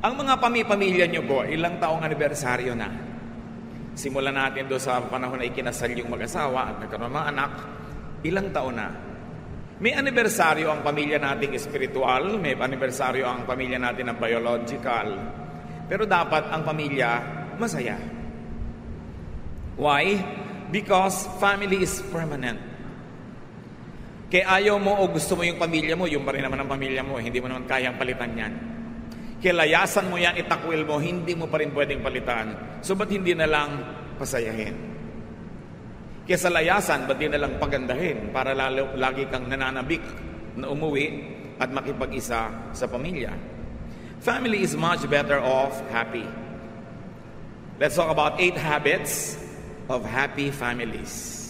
Ang mga pamilya nyo po, ilang taong anibersaryo na? Simulan natin doon sa panahon na ikinasal yung mag-asawa at nagkaroon ng mga anak, ilang taon na? May anibersaryo ang pamilya nating espiritual, may anibersaryo ang pamilya natin na biological. Pero dapat ang pamilya masaya. Why? Because family is permanent. Kaya ayaw mo o gusto mo yung pamilya mo, yung pa rin naman ang pamilya mo, hindi mo naman kayang palitan yan. Kaya layasan mo yan, itakwil mo, hindi mo pa rin pwedeng palitan. So ba't hindi na lang pasayahin? Kaya sa layasan, ba't di na lang pagandahin para lagi kang nananabik na umuwi at makipag-isa sa pamilya? Family is much better off happy. Let's talk about 8 habits of happy families.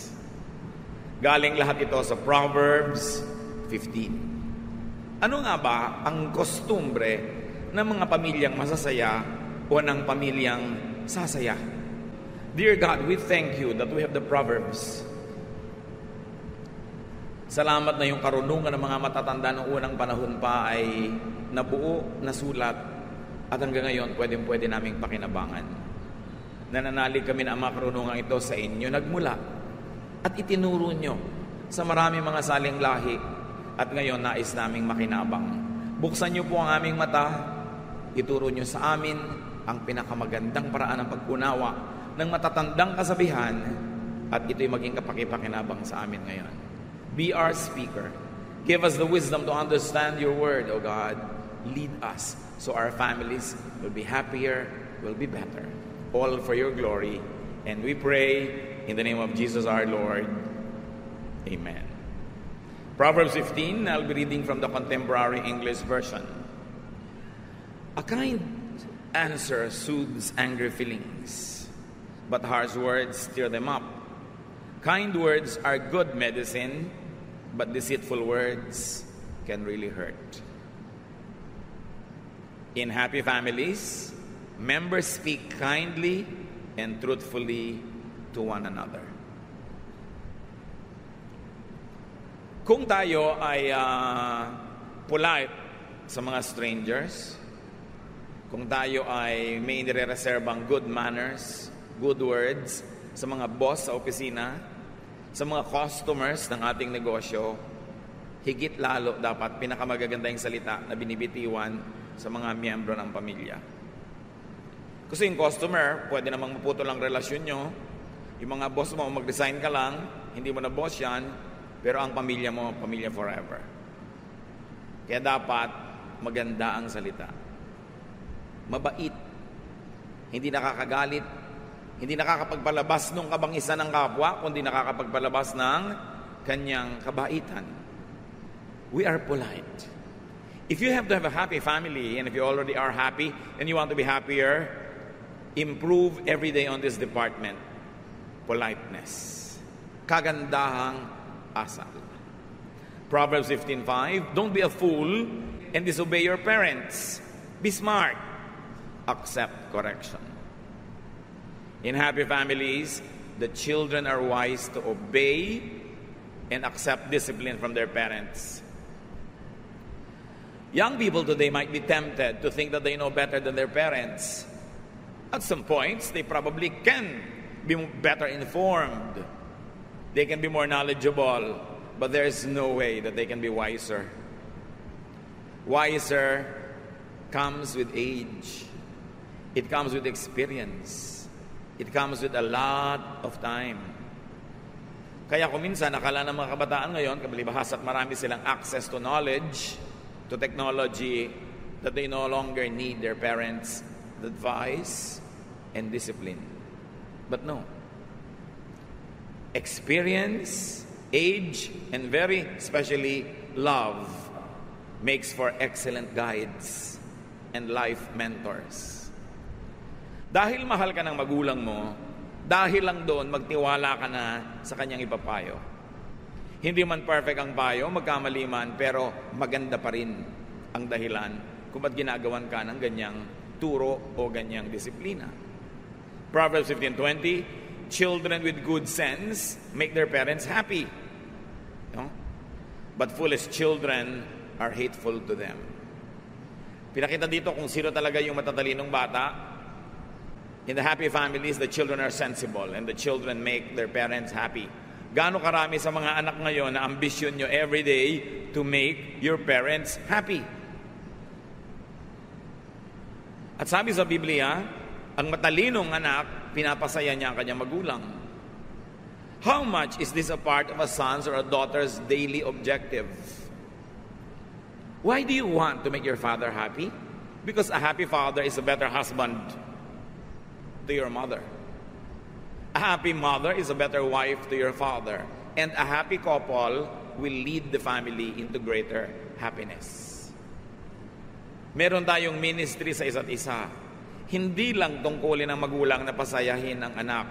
Galing lahat ito sa Proverbs 15. Ano nga ba ang kostumbre ng mga pamilyang masasaya o ng pamilyang sasaya? Dear God, we thank you that we have the Proverbs. Salamat na yung karunungan ng mga matatanda noong unang panahon pa ay nabuo, nasulat, at hanggang ngayon pwede naming pakinabangan. Nananalig kami na ang mga karunungan ito sa inyo nagmula at itinuro nyo sa maraming mga saling lahi at ngayon nais naming makinabang. Buksan nyo po ang aming mata, ituro nyo sa amin ang pinakamagandang paraan ng pag-unawa ng matatandang kasabihan at ito'y maging kapakipakinabang sa amin ngayon. Be our speaker. Give us the wisdom to understand your word, O God. Lead us so our families will be happier, will be better. All for your glory. And we pray in the name of Jesus our Lord. Amen. Proverbs 15, I'll be reading from the Contemporary English Version. A kind answer soothes angry feelings, but harsh words stir them up. Kind words are good medicine, but deceitful words can really hurt. In happy families, members speak kindly and truthfully to one another. Kung tayo ay polite sa mga strangers, kung tayo ay may nire-reserbang good manners, good words sa mga boss sa opisina, sa mga customers ng ating negosyo, higit lalo dapat pinakamagaganda yung salita na binibitiwan sa mga miyembro ng pamilya. Kasi yung customer, pwede namang maputol ang relasyon nyo. Yung mga boss mo, mag-resign ka lang, hindi mo na boss yan, pero ang pamilya mo, pamilya forever. Kaya dapat maganda ang salita. Mabait. Hindi nakakagalit. Hindi nakakapagpalabas ng kabangisan ng kapwa, kundi nakakapagpalabas ng kanyang kabaitan. We are polite. If you have to have a happy family, and if you already are happy, and you want to be happier, improve every day on this department. Politeness. Kagandahang asal. Proverbs 15:5, don't be a fool and disobey your parents. Be smart. Accept correction. In happy families, the children are wise to obey and accept discipline from their parents. Young people today might be tempted to think that they know better than their parents. At some points, they probably can be better informed. They can be more knowledgeable, but there is no way that they can be wiser. Wiser comes with age. It comes with experience. It comes with a lot of time. Kaya kung minsan, nakala ng mga kabataan ngayon, kabalibahas at marami silang access to knowledge, to technology, that they no longer need their parents' advice and discipline. But no. Experience, age, and very especially love makes for excellent guides and life mentors. Dahil mahal ka ng magulang mo, dahil lang doon magtiwala ka na sa kanyang ipapayo. Hindi man perfect ang payo, magkamali man, pero maganda pa rin ang dahilan kung ba't ginagawan ka ng ganyang turo o ganyang disiplina. Proverbs 15:20, children with good sense make their parents happy. No? But foolish children are hateful to them. Pinakita dito kung sino talaga yung matatalinong bata. In the happy families, the children are sensible and the children make their parents happy. Gaano karami sa mga anak ngayon na ambisyon nyo every day to make your parents happy? At sabi sa Biblia, ang matalinong anak, pinapasaya niya ang kanyang magulang. How much is this a part of a son's or a daughter's daily objective? Why do you want to make your father happy? Because a happy father is a better husband to your mother. A happy mother is a better wife to your father. And a happy couple will lead the family into greater happiness. Meron tayong ministry sa isa't isa. Hindi lang tungkulin ng magulang na pasayahin ang anak.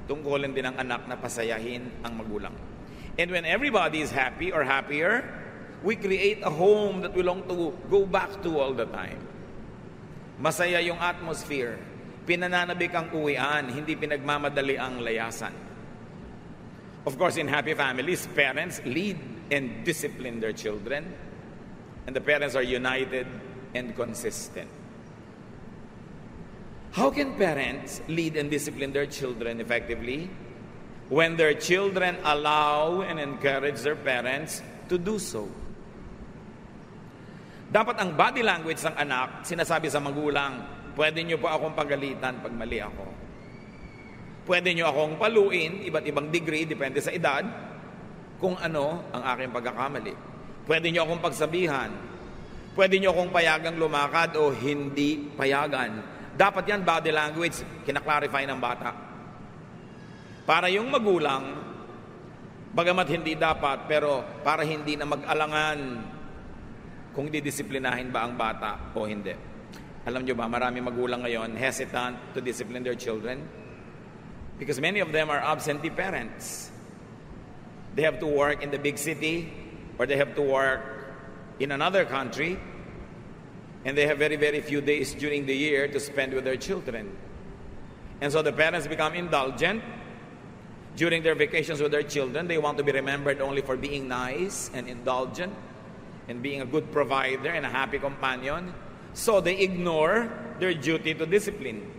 Tungkulin din ng anak na pasayahin ang magulang. And when everybody is happy or happier, we create a home that we long to go back to all the time. Masaya yung atmosphere. Pinananabik ang uwian, hindi pinagmamadali ang layasan. Of course, in happy families, parents lead and discipline their children. And the parents are united and consistent. How can parents lead and discipline their children effectively? When their children allow and encourage their parents to do so. Dapat ang body language ng anak, sinasabi sa magulang, pwede nyo po akong pagalitan pag mali ako. Pwede nyo akong paluin, iba't ibang degree, depende sa edad, kung ano ang aking pagkakamali. Pwede nyo akong pagsabihan. Pwede nyo akong payagang lumakad o hindi payagan. Dapat yan, body language, kinaklarify ng bata. Para yung magulang, bagamat hindi dapat, pero para hindi na mag-alangan kung didisiplinahin ba ang bata o hindi. Alam nyo ba, marami magulang ngayon hesitant to discipline their children because many of them are absentee parents. They have to work in the big city or they have to work in another country and they have very, very few days during the year to spend with their children. And so the parents become indulgent during their vacations with their children. They want to be remembered only for being nice and indulgent and being a good provider and a happy companion. So they ignore their duty to discipline.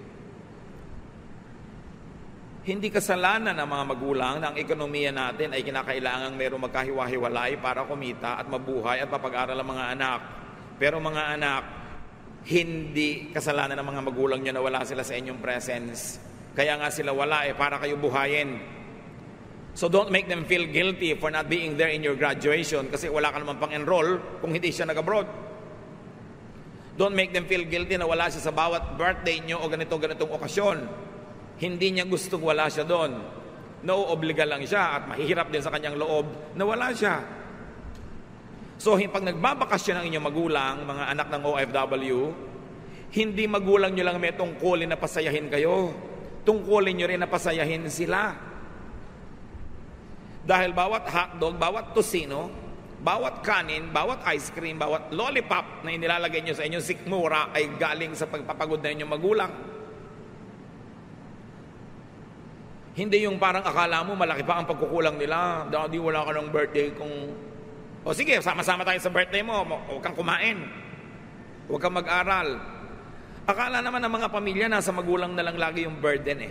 Hindi kasalanan ng mga magulang na ang ekonomiya natin ay kinakailangang mayroong magkahiwa-hiwalay para kumita at mabuhay at mapag-aral ang mga anak. Pero mga anak, hindi kasalanan ng mga magulang nyo na wala sila sa inyong presence. Kaya nga sila wala para kayo buhayin. So don't make them feel guilty for not being there in your graduation kasi wala ka naman pang-enroll kung hindi siya nag-abroad. Don't make them feel guilty na wala siya sa bawat birthday nyo o ganitong okasyon. Hindi niya gustong wala siya doon. Nauobliga lang siya at mahihirap din sa kanyang loob na wala siya. So pag nagbabakasyon ang inyong magulang, mga anak ng OFW, hindi magulang nyo lang may tungkulin na pasayahin kayo. Tungkulin nyo rin na pasayahin sila. Dahil bawat hotdog, bawat tosino, bawat kanin, bawat ice cream, bawat lollipop na inilalagay nyo sa inyong sikmura ay galing sa pagpapagod na inyong magulang. Hindi yung parang akala mo malaki pa ang pagkukulang nila. Daddy, wala ka ng birthday kung... O sige, sama-sama tayo sa birthday mo. Huwag kang kumain. Huwag kang mag-aral. Akala naman ng mga pamilya nasa magulang na lang lagi yung burden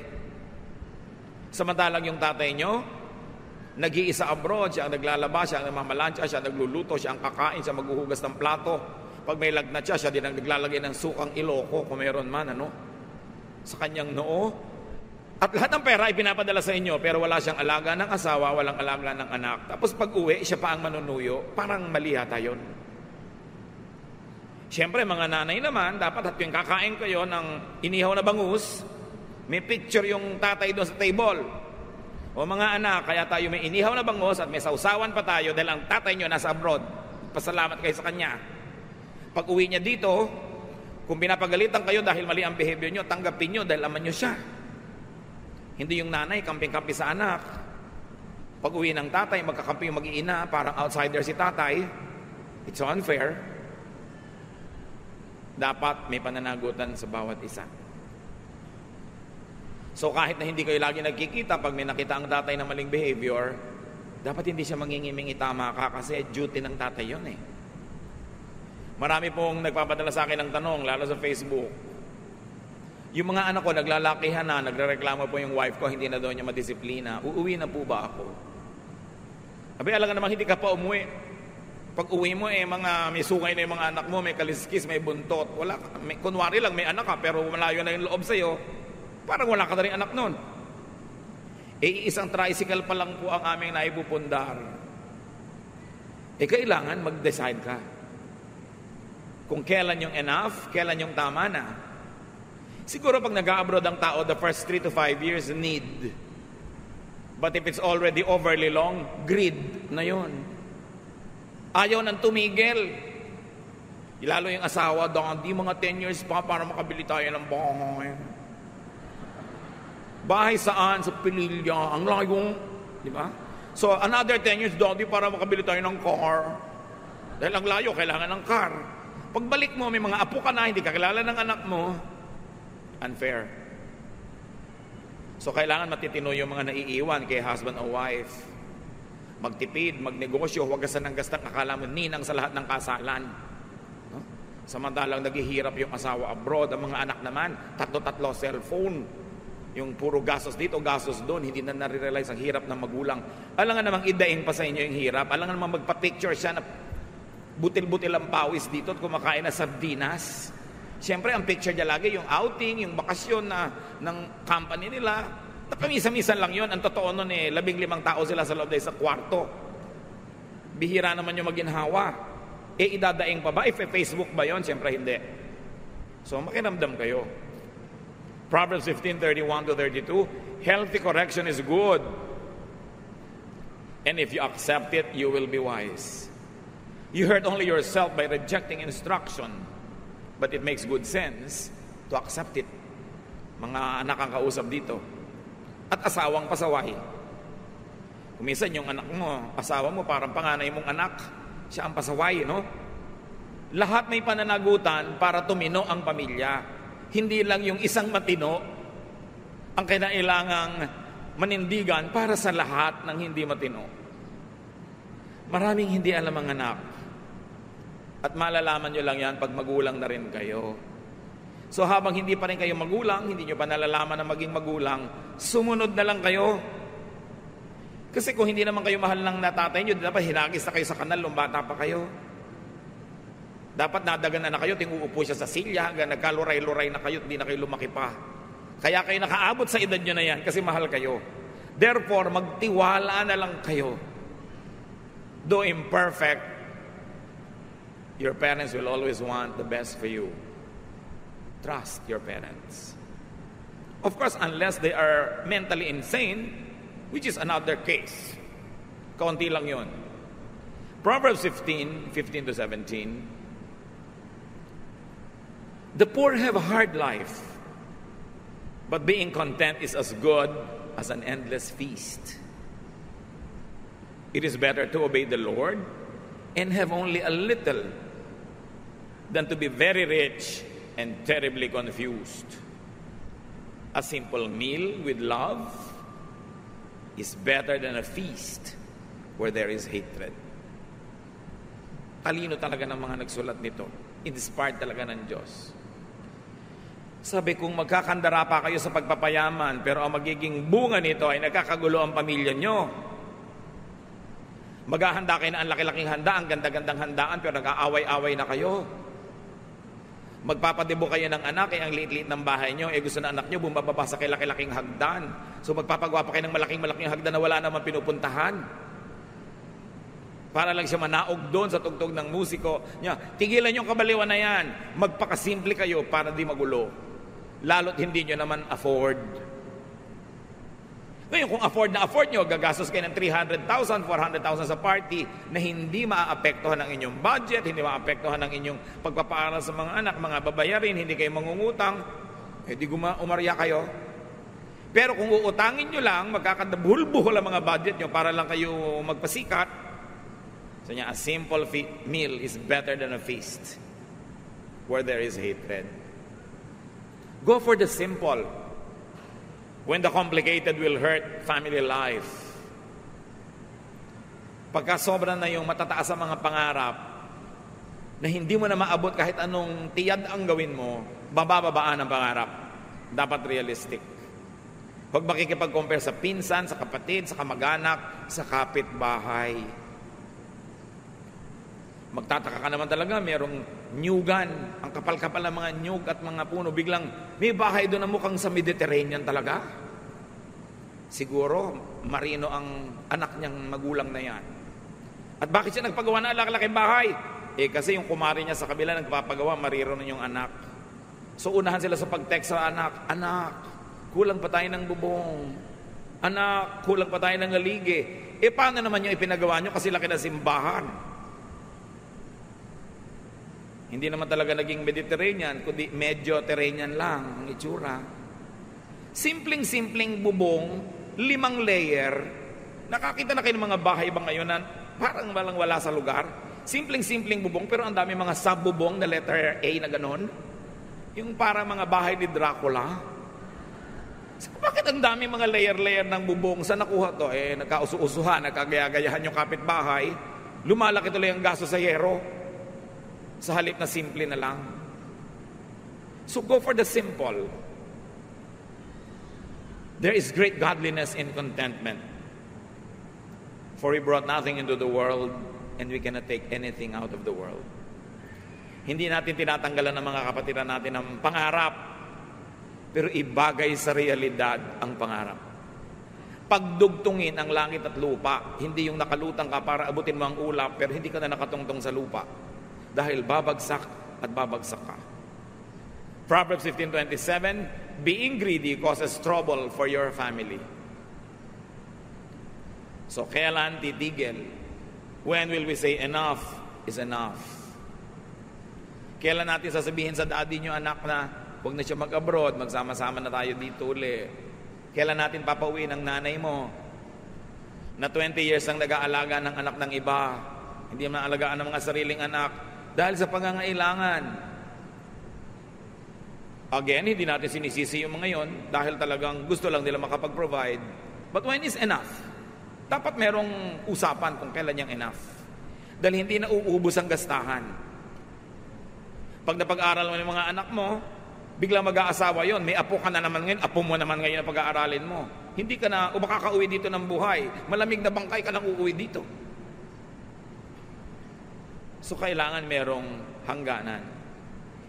Samantalang yung tatay nyo, nag-iisa abroad, siya ang naglalaba, siya ang namamalansya, siya ang nagluluto, siya ang kakain, siya maghuhugas ng plato. Pag may lagnat siya din ang naglalagay ng sukang iloko, kung meron man, sa kanyang noo. At lahat ng pera ay pinapadala sa inyo, pero wala siyang alaga ng asawa, walang alaga ng anak. Tapos pag uwi, siya pa ang manunuyo, parang mali yata yun. Siyempre, mga nanay naman, dapat at yung kakain kayo ng inihaw na bangus, may picture yung tatay doon sa table. O mga anak, kaya tayo may inihaw na bangus at may sausawan pa tayo dahil ang tatay nyo nasa abroad. Pasalamat kayo sa kanya. Pag uwi niya dito, kung pinapagalitan kayo dahil mali ang behavior nyo, tanggapin nyo dahil aman nyo siya. Hindi yung nanay, kamping-kampi sa anak. Pag uwi ng tatay, magkakampi yung mag-iina, parang outsider si tatay. It's unfair. Dapat may pananagutan sa bawat isa. So kahit na hindi kayo lagi nagkikita, pag may nakita ang tatay na maling behavior, dapat hindi siya mangingiming itama ka kasi duty ng tatay yun Marami pong nagpapadala sa akin ng tanong, lalo sa Facebook. Yung mga anak ko, naglalakihan na, nagrereklamo po yung wife ko, hindi na daw niya madisiplina. Uuwi na po ba ako? Abi, alam nga naman, hindi ka pa umuwi. Pag uwi mo, may sungay na yung mga anak mo, may kaliskis, may buntot. Wala, kunwari lang, may anak ka, pero malayo na yung loob sa'yo. Parang wala ka na rin anak nun. Isang tricycle pa lang po ang aming naipupundar. Kailangan mag-decide ka. Kung kailan yung enough, kailan yung tama na. Siguro pag nag-abroad ang tao, the first 3 to 5 years, need. But if it's already overly long, greed na yun. Ayaw nang tumigil. Lalo yung asawa, di mga 10 years pa para makabili tayo ng bahay. Bahay saan? Sa Pililya. Ang layo. Di ba? So, another 10 years, Daddy, para makabili tayo ng car. Dahil ang layo, kailangan ng car. Pagbalik mo, may mga apo ka na, hindi ka kilala ng anak mo. Unfair. So, kailangan matitino yung mga naiiwan kay husband o wife. Magtipid, magnegosyo, huwag gasan ng gastang akala mo ninang sa lahat ng kasalan. No? Samantalang naghihirap yung asawa abroad, ang mga anak naman, tatlo cellphone. Yung puro gastos dito, gastos doon, hindi na nare-realize ang hirap ng magulang. Alam nga namang idaing pa sa inyo yung hirap. Alam nga namang magpa-picture siya na butil-butil ang pawis dito at kumakain na sardinas. Siyempre, ang picture niya lagi, yung outing, yung bakasyon ng company nila. Pamisa-misan lang yun. Ang totoo nun 15 tao sila sa loob sa kwarto. Bihira naman yung maginhawa. Idadaing pa ba? Facebook ba yun? Siyempre, hindi. So, makiramdam kayo. Proverbs 15:31-32, healthy correction is good. And if you accept it, you will be wise. You hurt only yourself by rejecting instruction, but it makes good sense to accept it. Mga anak ang kausap dito. At asawang pasaway. Kuminsan yung anak mo, asawa mo, parang panganay mong anak, siya ang pasaway, no? Lahat may pananagutan para tumino ang pamilya. Hindi lang yung isang matino ang kailangang manindigan para sa lahat ng hindi matino. Maraming hindi alam ang anak. At malalaman nyo lang yan pag magulang na rin kayo. So habang hindi pa rin kayo magulang, hindi nyo pa nalalaman na maging magulang, sumunod na lang kayo. Kasi kung hindi naman kayo mahal ng natatay nyo, dapat hinagis na kayo sa kanal nung bata pa kayo. Dapat nadagan na kayo, tinguupo siya sa silya, nagkaluray-luray na kayo, hindi na kayo lumaki pa. Kaya kayo nakaabot sa edad nyo na yan kasi mahal kayo. Therefore, magtiwala na lang kayo. Though imperfect, your parents will always want the best for you. Trust your parents. Of course, unless they are mentally insane, which is another case. Kaunti lang yun. Proverbs 15:15-17, the poor have a hard life, but being content is as good as an endless feast. It is better to obey the Lord and have only a little than to be very rich and terribly confused. A simple meal with love is better than a feast where there is hatred. Talino talaga ng mga nagsulat nito. Inspired talaga ng Diyos. Sabi, kung magkakandara pa kayo sa pagpapayaman, pero ang magiging bunga nito ay nagkakagulo ang pamilya nyo. Maghahanda kayo na ang laki-laking handa, ang ganda-gandang handaan, pero nag-aaway-away na kayo. Magpapadebo kayo ng anak, ang liit-liit ng bahay nyo, gusto na anak nyo, bumababa sa laki-laking hagdan. So magpapagawa pa kayo ng malaking-malaking hagdan na wala naman pinupuntahan. Para lang siya manaog doon sa tugtog ng musiko niya. Tigilan yung kabaliwan na yan. Magpakasimple kayo para di magulo. Lalo't hindi nyo naman afford. Ngayon, kung afford nyo, gagastos kayo ng 300,000, 400,000 sa party na hindi maaapektuhan ng inyong budget, hindi maaapektuhan ng inyong pagpapaaral sa mga anak, mga babayarin, hindi kayo mangungutang, di umarya kayo. Pero kung uutangin nyo lang, magkakadabuhol-buhol ang mga budget nyo para lang kayo magpasikat, so niya, a simple meal is better than a feast where there is hatred. Go for the simple when the complicated will hurt family life. Pagka sobra na yung matataas ang mga pangarap, na hindi mo na maabot kahit anong tiyad ang gawin mo, babababaan ang pangarap. Dapat realistic. Huwag makikipag-compare sa pinsan, sa kapatid, sa kamag-anak, sa kapitbahay. Magtataka ka naman talaga, merong nyugan, ang kapal-kapal ng mga nyug at mga puno, biglang may bahay doon na mukhang sa Mediterranean talaga. Siguro, marino ang anak niyang magulang na yan. At bakit siya nagpagawa na laki-laking bahay? Kasi yung kumari niya sa kabila nagpapagawa, mariro na yung anak. So unahan sila sa pag-text sa anak, anak, kulang pa tayo ng bubong. Anak, kulang pa tayo ng haligi. Paano naman yung ipinagawa nyo kasi laki na simbahan? Hindi naman talaga naging Mediterranean, kundi Medyo-Terranean lang ang itsura. Simpleng-simpleng bubong, 5 layer. Nakakita na kayo ng mga bahay ba ngayon na parang walang wala sa lugar? Simpleng-simpleng bubong, pero ang dami mga sub-bubong na letter A na ganon. Yung para mga bahay ni Dracula. So, bakit ang dami mga layer-layer ng bubong? Saan nakuha to? Nagkausu-usuhan, nagkagaya-gayahan yung kapitbahay. Lumalaki tuloy ang gasto sa yero. Sa halip na simple na lang. So go for the simple. There is great godliness in contentment. For He brought nothing into the world, and we cannot take anything out of the world. Hindi natin tinatanggalan ng mga kapatiran natin ng pangarap, pero ibagay sa realidad ang pangarap. Pagdugtungin ang langit at lupa, hindi yung nakalutang ka para abutin mo ang ulap, pero hindi ka na nakatungtong sa lupa. Dahil babagsak at babagsak ka. Proverbs 15:27, being greedy causes trouble for your family. So kailan titigil? When will we say enough is enough? Kailan natin sasabihin sa daddy nyo, anak, na huwag na siya mag-abroad, magsama-sama na tayo dito uli? Kailan natin papauwi ng nanay mo na 20 years ang nag-aalaga ng anak ng iba, hindi man alagaan ng mga sariling anak dahil sa pangangailangan? Again, hindi natin sinisisi yung mga yon dahil talagang gusto lang nila makapag-provide. But when is enough? Dapat merong usapan kung kailan yung enough. Dahil hindi na uubos ang gastahan. Pag napag-aral mo ng mga anak mo, biglang mag-aasawa yon, may apo ka na naman ngayon, apo mo naman ngayon na pag-aaralin mo. Hindi ka na, o makakauwi dito ng buhay, malamig na bangkay ka lang uuwi dito. So kailangan merong hangganan.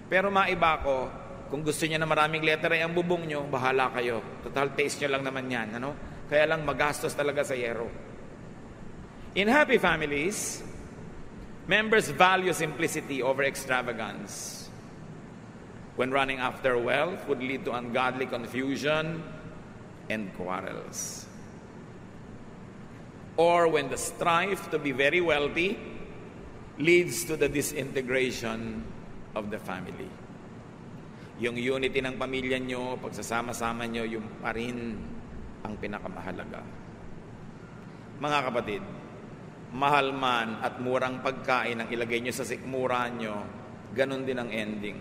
Pero maiba ko, kung gusto niya na maraming letter ay ang bubong nyo, bahala kayo. Total taste nyo lang naman yan, ano? Kaya lang magastos talaga sa yero. In happy families, members value simplicity over extravagance. When running after wealth would lead to ungodly confusion and quarrels. Or when the strife to be very wealthy leads to the disintegration of the family. Yung unity ng pamilya nyo, pagsasama-sama nyo, yung pa rin ang pinakamahalaga. Mga kapatid, mahal man at murang pagkain ang ilagay nyo sa sikmura nyo, ganun din ang ending.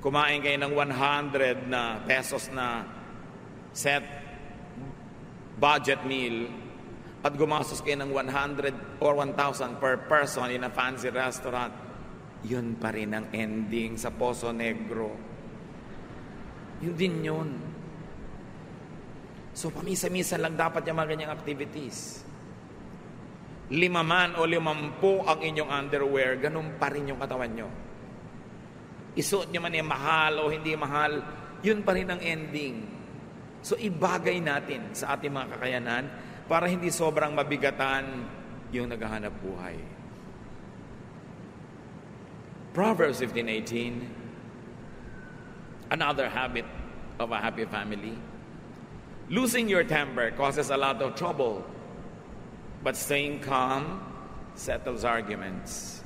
Kumain kayo ng 100 na pesos na set budget meal at gumastos kayo ng 100 or 1,000 per person in a fancy restaurant, yun pa rin ang ending sa Poso Negro. Yun din yun. So, pamisa-misa lang dapat yung mga ganyang activities. 5 man o 50 ang inyong underwear, ganun pa rin yung katawan nyo. Isuot nyo man yung mahal o hindi mahal, yun pa rin ang ending. So, ibagay natin sa ating mga kakayanan para hindi sobrang mabigatan yung naghahanap buhay. Proverbs 15:18, another habit of a happy family. Losing your temper causes a lot of trouble, but staying calm settles arguments.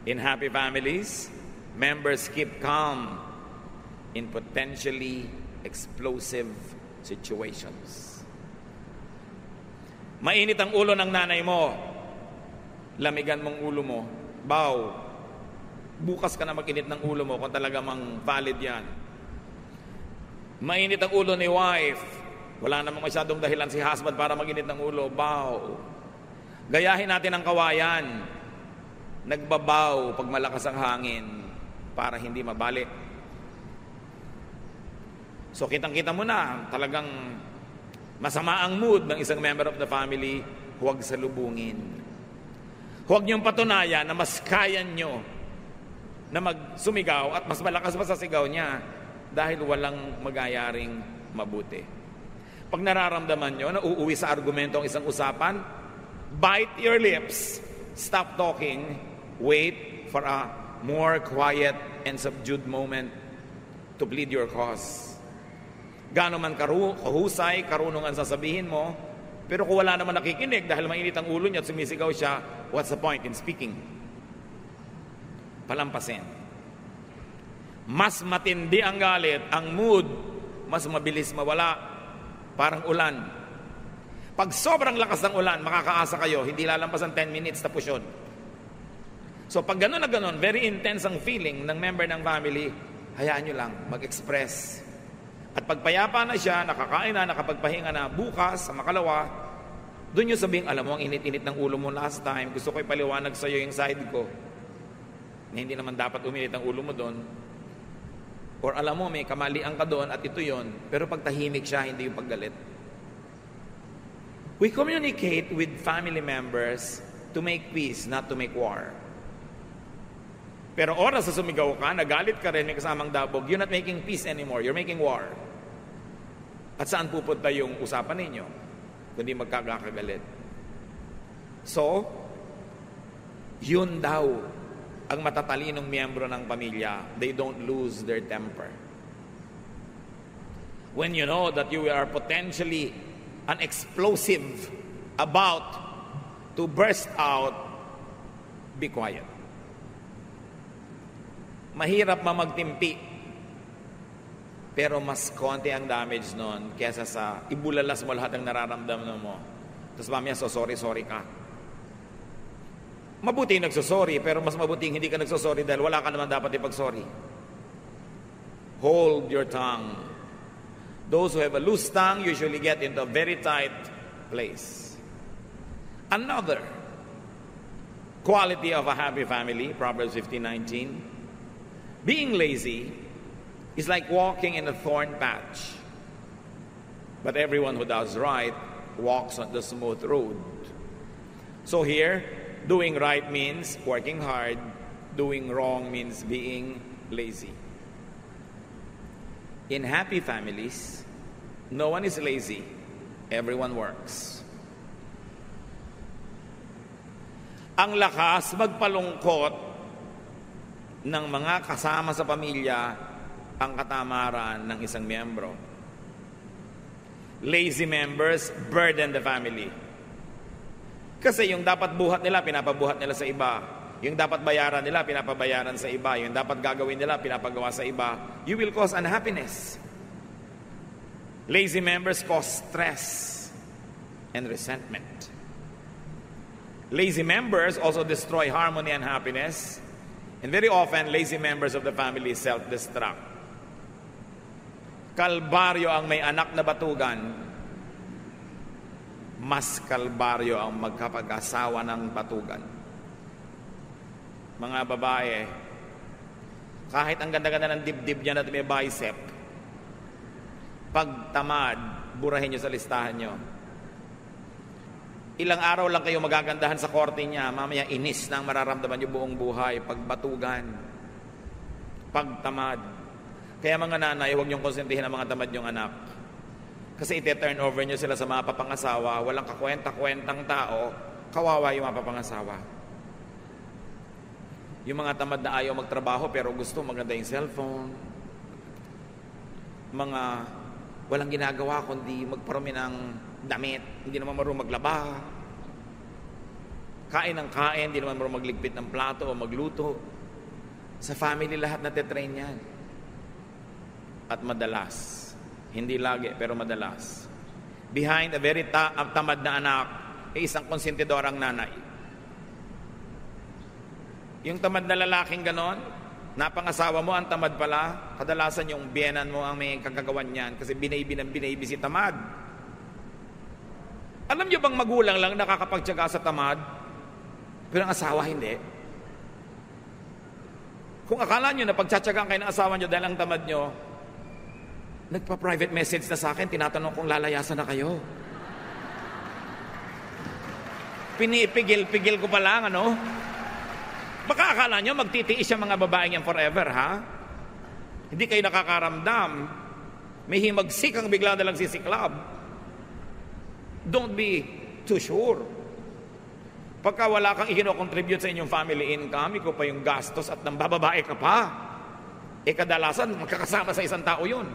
In happy families, members keep calm in potentially explosive situations. Mainit ang ulo ng nanay mo, lamigan mong ulo mo, baw, bukas ka na mag-init ng ulo mo kung talaga mang valid yan. Mainit ang ulo ni wife, wala namang masyadong dahilan si husband para mag-init ng ulo, baw. Gayahin natin ang kawayan. nagbabaw pag malakas ang hangin para hindi mabali. So kitang-kita mo na talagang masama ang mood ng isang member of the family, huwag salubungin. Huwag niyong patunayan na mas kaya niyo na magsumigaw at mas malakas pa sa sigaw niya dahil walang magayaring mabuti. Pag nararamdaman niyo na uuwi sa argumento ang isang usapan, bite your lips, stop talking, wait for a more quiet and subdued moment to plead your cause. Gaano man kahusay, karunong ang sasabihin mo, pero kung wala naman nakikinig dahil mainit ang ulo niya at sumisigaw siya, what's the point in speaking? Palampasin. Mas matindi ang galit, ang mood, mas mabilis mawala, parang ulan. Pag sobrang lakas ng ulan, makakaasa kayo, hindi lalampas ang 10 minutes, tapos yun. So pag gano'n na gano'n, very intense ang feeling ng member ng family, hayaan nyo lang, mag-express. At pagpayapa na siya, nakakain na, nakapagpahinga na, bukas, sa makalawa, doon nyo sabihin, alam mo, ang init-init ng ulo mo last time, gusto ko ipaliwanag sa iyo yung side ko, na hindi naman dapat uminit ang ulo mo doon. Or alam mo, may kamalian ka doon at ito yon, pero pag tahimik siya, hindi yung paggalit. We communicate with family members to make peace, not to make war. Pero oras sa sumigaw ka, nagalit ka rin, may kasamang dabog, you're not making peace anymore, you're making war. At saan pupunta yung usapan ninyo? Kundi magkakagalit. So, yun daw ang matatalinong miyembro ng pamilya. They don't lose their temper. When you know that you are potentially an explosive about to burst out, be quiet. Mahirap mamagtimpi, pero mas konti ang damage nun kesa sa ibulalas mo lahat ng nararamdaman mo. Tapos mamaya, sorry ka. Mabuti nagsosorry, pero mas mabuti hindi ka nagsosorry dahil wala ka naman dapat ipag-sorry. Hold your tongue. Those who have a loose tongue usually get into a very tight place. Another quality of a happy family, Proverbs 15:19. Being lazy is like walking in a thorn patch. But everyone who does right walks on the smooth road. So here, doing right means working hard. Doing wrong means being lazy. In happy families, no one is lazy. Everyone works. Ang lakas magpalungkot ng mga kasama sa pamilya ang katamaran ng isang miyembro. Lazy members burden the family. Kasi yung dapat buhat nila, pinapabuhat nila sa iba. Yung dapat bayaran nila, pinapabayaran sa iba. Yung dapat gagawin nila, pinapagawa sa iba. You will cause unhappiness. Lazy members cause stress and resentment. Lazy members also destroy harmony and happiness. And very often, lazy members of the family self-destruct. Kalbaryo ang may anak na batugan, mas kalbaryo ang magkapag-asawa ng batugan. Mga babae, kahit ang ganda-ganda ng dibdib niya at may bicep, pag tamad, burahin niyo sa listahan niyo. Ilang araw lang kayo magagandahan sa korte niya, mamaya inis na ang mararamdaman niyo buong buhay, pagbatugan, pagtamad. Kaya mga nanay, huwag niyong konsentihin ang mga tamad niyong anak. Kasi ite-turn over niyo sila sa mga papangasawa, walang kakwenta-kwentang tao, kawawa yung mga papangasawa. Yung mga tamad na ayaw magtrabaho pero gusto maganda yung cellphone. Mga walang ginagawa kundi magparami ng damit, hindi naman marunong maglaba. Kain ng kain, hindi naman marunong magligpit ng plato o magluto. Sa family lahat natitrain yan. At madalas, hindi lagi pero madalas, behind a very tamad na anak ay isang konsentidorang nanay. Yung tamad na lalaking ganon, napangasawa mo ang tamad pala, kadalasan yung biyenan mo ang may kagagawan niyan kasi binaybi si tamad. Alam niyo bang magulang lang nakakapagtiyaga sa tamad, pero ang asawa hindi? Kung akala nyo na pagtsatsagaan kayo ng asawa nyo dahil ang tamad nyo, nagpa-private message na sa akin, tinatanong kung lalayasan na kayo. Pinipigil-pigil ko pa lang, ano? Baka akala nyo magtitiis yung mga babaeng yan forever, ha? Hindi kayo nakakaramdam. May himagsik ang bigla na lang sisiklab. Don't be too sure. Pagka wala kang ikino-contribute sa inyong family income, ikaw pa yung gastos at nambababae ka pa. Kadalasan, magkakasama sa isang tao yun.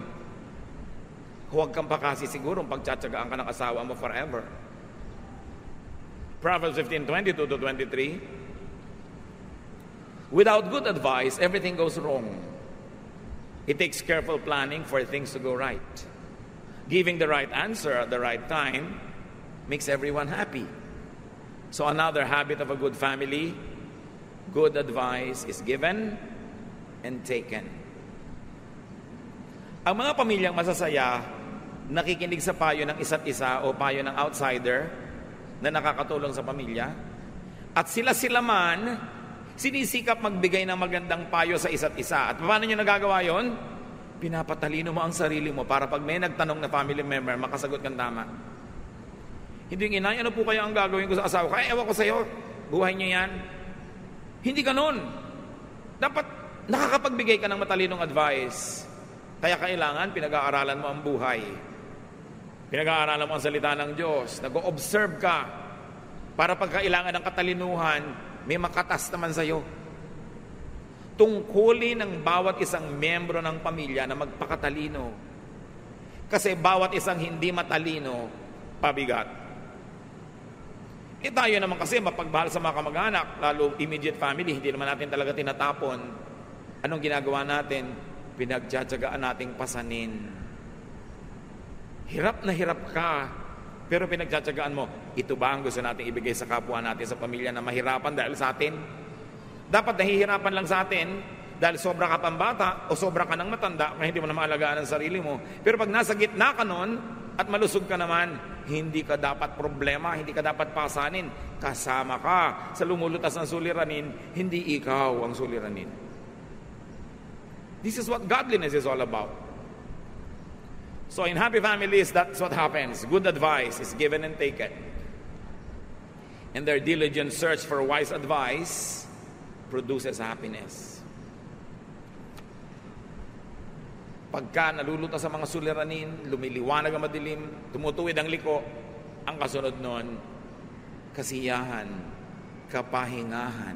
Huwag kang pa kasi sigurong pagtsatsagaan ka ng asawa mo forever. Proverbs 15:20-23. Without good advice, everything goes wrong. It takes careful planning for things to go right. Giving the right answer at the right time makes everyone happy. So another habit of a good family, good advice is given and taken. Ang mga pamilyang masasaya, nakikinig sa payo ng isa't isa o payo ng outsider na nakakatulong sa pamilya, at sila man sinisikap magbigay ng magandang payo sa isa't isa. At paano nyo nagagawa yon? Pinapatalino mo ang sarili mo para pag may nagtanong na family member, makasagot kang tama. Hindi yung inay, ano po kaya ang gagawin ko sa asawa? Kaya ewan ko sa'yo, buhay niyo yan. Hindi ganun. Dapat nakakapagbigay ka ng matalinong advice. Kaya kailangan pinag-aaralan mo ang buhay. Pinag-aaralan mo ang salita ng Diyos. Nag-o-observe ka para pagkailangan ng katalinuhan, may makatas naman sa'yo. Tungkulin ng bawat isang miyembro ng pamilya na magpakatalino. Kasi bawat isang hindi matalino, pabigat. Tayo naman kasi mapagmahal sa mga kamag-anak, lalo immediate family, hindi naman natin talaga tinatapon. Anong ginagawa natin? Pinagtsatsagaan nating pasanin. Hirap na hirap ka, pero pinagtsatsagaan mo, ito ba ang gusto nating ibigay sa kapwa natin sa pamilya na mahirapan dahil sa atin? Dapat nahihirapan lang sa atin dahil sobra ka pang bata o sobra ka ng matanda kaya hindi mo na maalagaan ang sarili mo. Pero pag nasa gitna ka nun at malusog ka naman, hindi ka dapat problema, hindi ka dapat pasanin. Kasama ka sa lumulutas ng suliranin, hindi ikaw ang suliranin. This is what godliness is all about. So in happy families, that's what happens. Good advice is given and taken. And their diligent search for wise advice produces happiness. Pagka nalulutas sa mga suliranin, lumiliwanag ang madilim, tumutuwid ang liko, ang kasunod nun, kasiyahan, kapahingahan.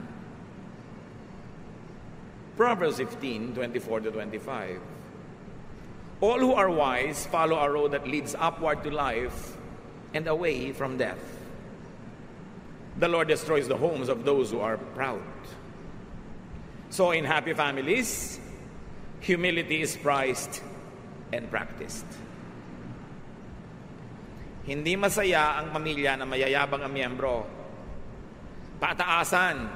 Proverbs 15:24-25. All who are wise follow a road that leads upward to life and away from death. The Lord destroys the homes of those who are proud. So in happy families, humility is prized and practiced. Hindi masaya ang pamilya na mayayabang ang miyembro. Pataasan,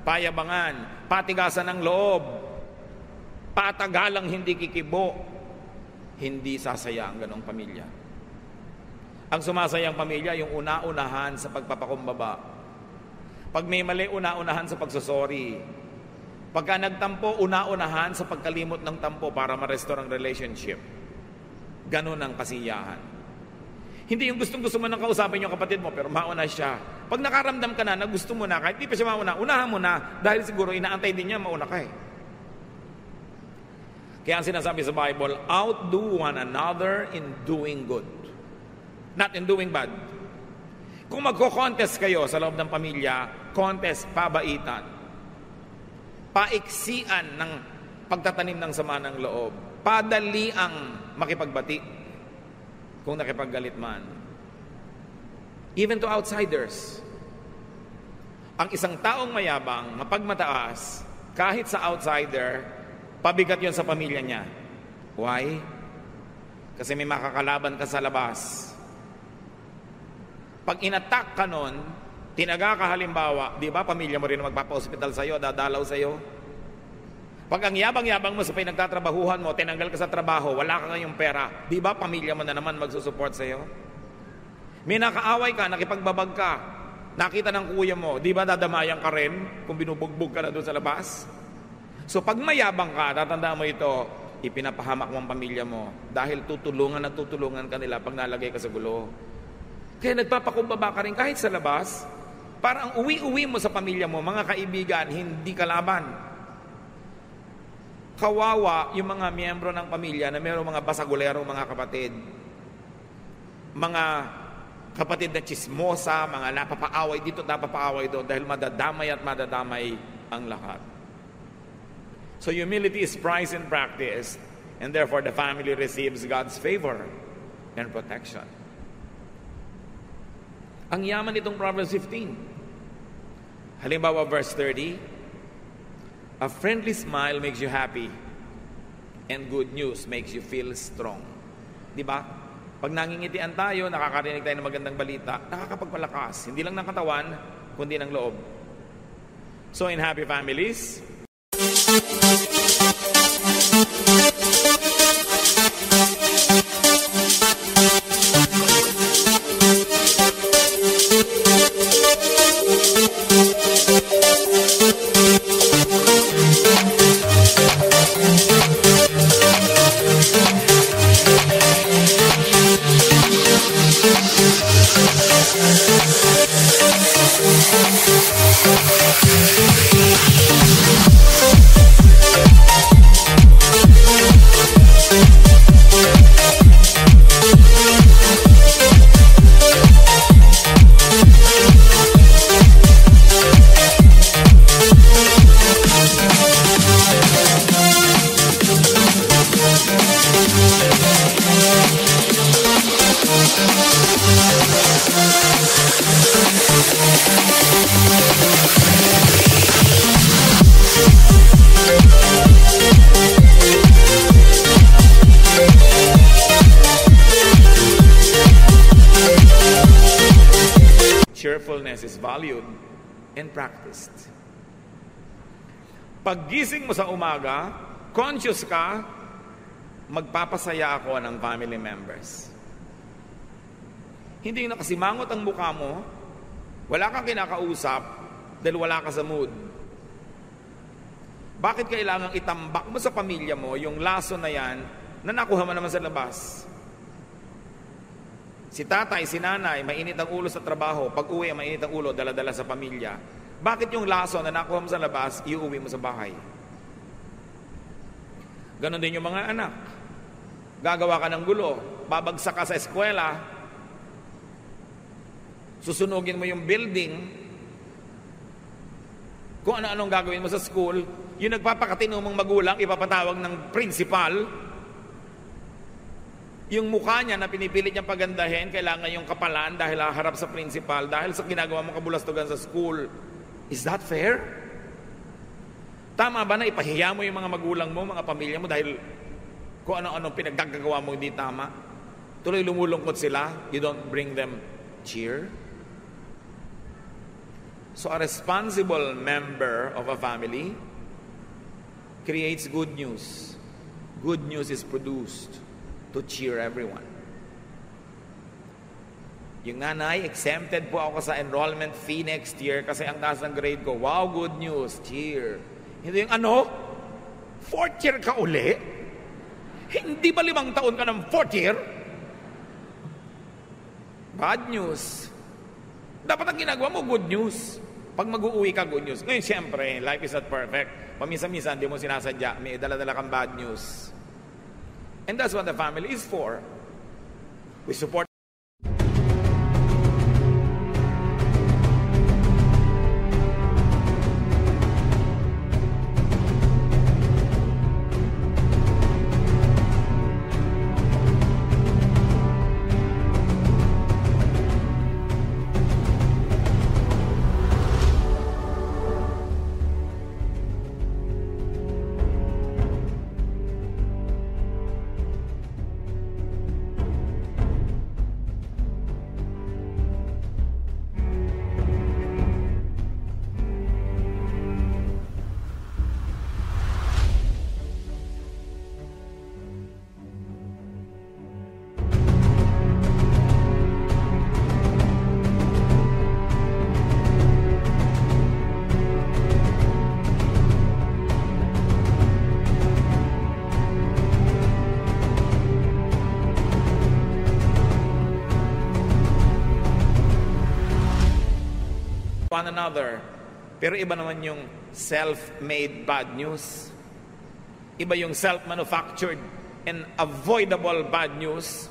payabangan, patigasan ng loob, patagalang hindi kikibo. Hindi sasaya ang ganong pamilya. Ang sumasayang pamilya, yung una-unahan sa pagpapakumbaba. Pag may mali, una-unahan sa pagsusori. Pagka nagtampo, una-unahan sa pagkalimot ng tampo para ma-restore ang relationship. Ganon ang kasiyahan. Hindi yung gustong-gusto mo nang kausapin yung kapatid mo, pero mauna siya. Pag nakaramdam ka na gusto mo na, kahit di pa siya mauna, unahan mo na, dahil siguro inaantay din niya, mauna ka eh. Kaya ang sinasabi sa Bible, outdo one another in doing good. Not in doing bad. Kung magko-contest kayo sa loob ng pamilya, contest, pabaitan. Paiksian ng pagtatanim ng sama ng loob. Padali ang makipagbati kung nakipaggalit man. Even to outsiders. Ang isang taong mayabang, mapagmataas, kahit sa outsider, pabigat yon sa pamilya niya. Why? Kasi may makakalaban ka sa labas. Pag inattack ka nun, tinaga ka halimbawa, di ba pamilya mo rin magpapa-hospital sa'yo, dadalaw sa'yo? Pag ang yabang-yabang mo sa pinagtatrabahuhan mo, tinanggal ka sa trabaho, wala ka ngayong pera, di ba pamilya mo na naman magsusupport sa'yo? May nakaaway ka, nakipagbabag ka, nakita ng kuya mo, di ba dadamayan ka rin kung binubugbog ka na doon sa labas? So pag mayabang ka, tatandaan mo ito, ipinapahamak mo ang pamilya mo dahil tutulungan at tutulungan ka nila pag nalagay ka sa gulo. Kaya nagpapakumbaba ka rin kahit sa labas, para ang uwi-uwi mo sa pamilya mo, mga kaibigan, hindi kalaban. Kawawa yung mga miyembro ng pamilya na mayroong mga basagulerong mga kapatid. Mga kapatid na chismosa, mga napapaaway dito, napapaaway doon dahil madadamay at madadamay ang lahat. So humility is prized and practiced, and therefore the family receives God's favor and protection. Ang yaman nitong Proverbs 15. Halimbawa, verse 30, a friendly smile makes you happy, and good news makes you feel strong. Di ba? Pag nangingitian tayo, nakakarinig tayo ng magandang balita, nakakapagpalakas, hindi lang ng katawan, kundi ng loob. So in happy families, cheerfulness is valued and practiced. Paggising mo sa umaga, conscious ka, magpapasaya ako ng family members. Hindi nakasimangot ang mukha mo, wala kang kinakausap dahil wala ka sa mood. Bakit kailangang itambak mo sa pamilya mo yung laso na yan na nakuha mo naman sa labas? Si tatay, si nanay, mainit ang ulo sa trabaho. Pag uwi, mainit ang ulo, dala-dala sa pamilya. Bakit yung laso na nakuha mo sa labas, iuwi mo sa bahay? Ganon din yung mga anak. Gagawa ka ng gulo, babagsak ka sa eskwela, susunugin mo yung building, kung ano-anong gagawin mo sa school, yung nagpapakatino mong magulang, ipapatawag ng principal, yung mukha niya na pinipilit niyang pagandahin, kailangan yung kapalan dahil harap sa principal, dahil sa ginagawa mong kabulastugan sa school. Is that fair? Tama ba na ipahiya mo yung mga magulang mo, mga pamilya mo, dahil kung ano-anong pinagdagagawa mo hindi tama? Tuloy lumulungkot sila, you don't bring them cheer? So a responsible member of a family creates good news. Good news is produced to cheer everyone. Yung nanay, exempted po ako sa enrollment fee next year kasi ang taas ng grade ko. Wow, good news, cheer. Hindi yung ano? 4th year ka uli? Hindi ba 5 taon ka ng 4th year? Bad news. Dapat ang ginagawa mo, good news. Pag mag-uuwi ka, good news. Ngayon, siyempre, life is not perfect. Paminsan-minsan, di mo sinasadya, may dala-dala kang bad news. And that's what the family is for. We support one another. Pero iba naman yung self-made bad news. Iba yung self-manufactured and avoidable bad news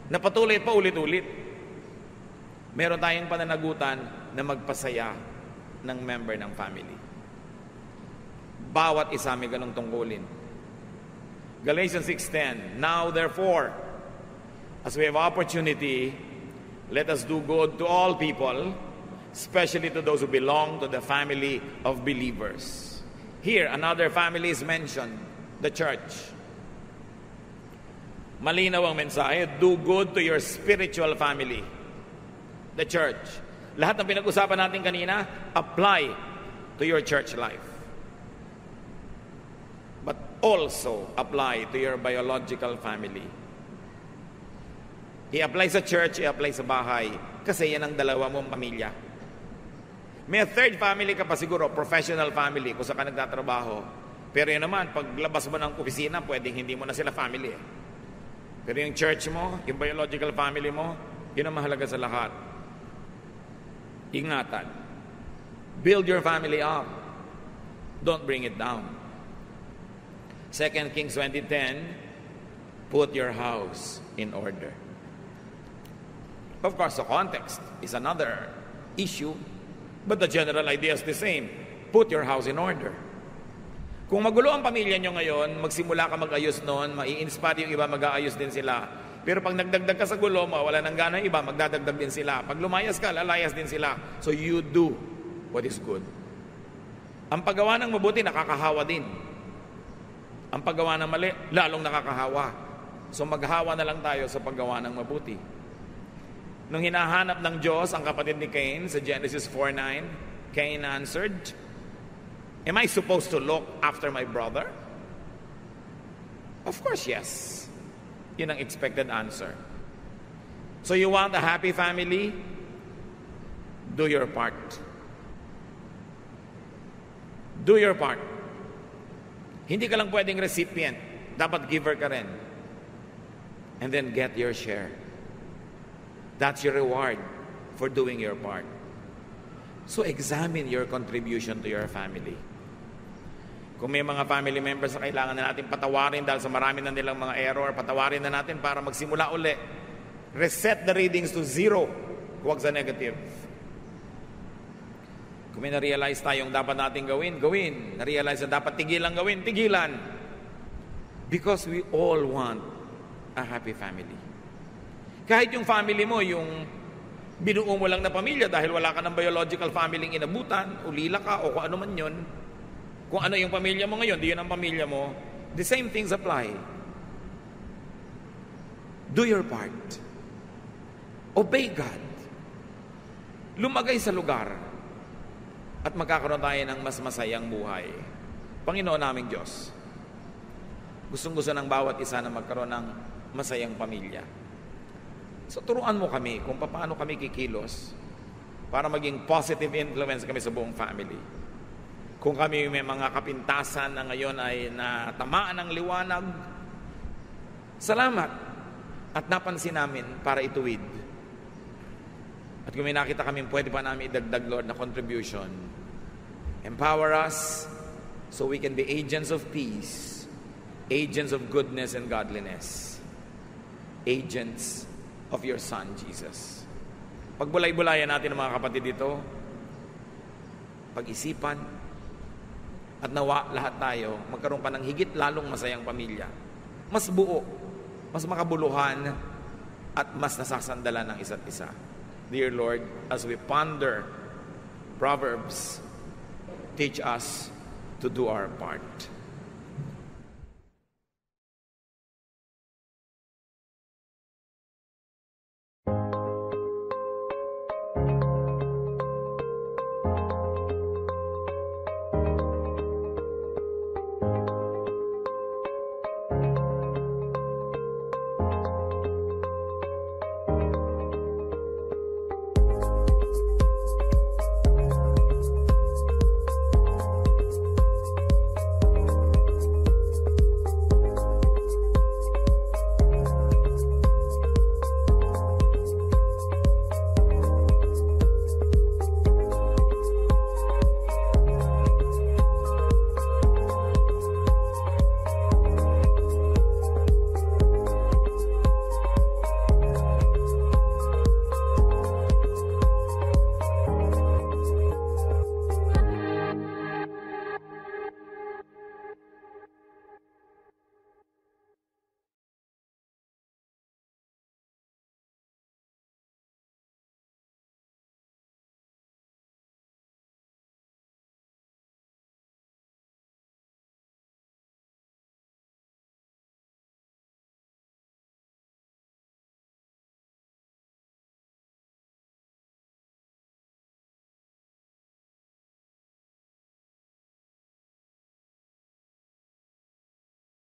na patuloy pa ulit-ulit. Meron tayong pananagutan na magpasaya ng member ng family. Bawat isa may ganong tungkulin. Galatians 6:10, now therefore, as we have opportunity, let us do good to all people, especially to those who belong to the family of believers. Here, another family is mentioned, the church. Malinaw ang mensahe, do good to your spiritual family, the church. Lahat ng pinag-usapan natin kanina, apply to your church life. But also apply to your biological family. I-apply sa church, i-apply sa bahay, kasi yan ang dalawa mong pamilya. May third family ka pa siguro, professional family, kung saan ka nagtatrabaho. Pero yun naman, paglabas mo ng opisina, pwedeng hindi mo na sila family. Pero yung church mo, yung biological family mo, yun ang mahalaga sa lahat. Ingatan. Build your family up. Don't bring it down. 2 Kings 20:10, put your house in order. Of course, the context is another issue, but the general idea is the same. Put your house in order. Kung magulo ang pamilya nyo ngayon, magsimula ka mag-ayos noon, mai-inspire yung iba, mag-aayos din sila. Pero pag nagdagdag ka sa gulo, mawala ng gana yung iba, magdadagdag din sila. Pag lumayas ka, lalayas din sila. So you do what is good. Ang paggawa ng mabuti, nakakahawa din. Ang paggawa ng mali, lalong nakakahawa. So maghawa na lang tayo sa paggawa ng mabuti. Nung hinahanap ng Diyos ang kapatid ni Cain sa Genesis 4:9, Cain answered, am I supposed to look after my brother? Of course, yes. Yun ang expected answer. So you want a happy family? Do your part. Do your part. Hindi ka lang pwedeng recipient. Dapat giver ka rin. And then get your share. That's your reward for doing your part. So examine your contribution to your family. Kung may mga family members na kailangan na natin patawarin dahil sa marami na nilang mga error, patawarin na natin para magsimula uli. Reset the readings to 0. Huwag sa negative. Kung may na-realize tayong dapat natin gawin, gawin. Na-realize na dapat tigilan gawin, tigilan. Because we all want a happy family. Kahit yung family mo, yung binuo mo lang na pamilya dahil wala ka ng biological family inabutan, ulila ka, o kung ano man yun, kung ano yung pamilya mo ngayon, di yun ang pamilya mo, the same things apply. Do your part. Obey God. Lumagay sa lugar at magkakaroon tayo ng mas masayang buhay. Panginoon naming Diyos, gustong-gusto ng bawat isa na magkaroon ng masayang pamilya. So turuan mo kami kung paano kami kikilos para maging positive influence kami sa buong family. Kung kami may mga kapintasan na ngayon ay natamaan ng liwanag, salamat at napansin namin para ituwid. At kung may nakita kami, pwede pa namin idagdag, Lord, na contribution. Empower us so we can be agents of peace, agents of goodness and godliness, agents of your Son, Jesus. Pagbulay-bulayan natin ang mga kapatid dito, pag-isipan, at nawa lahat tayo magkaroon pa ng higit lalong masayang pamilya. Mas buo, mas makabuluhan, at mas nasasandalan ng isa't isa. Dear Lord, as we ponder Proverbs, teach us to do our part.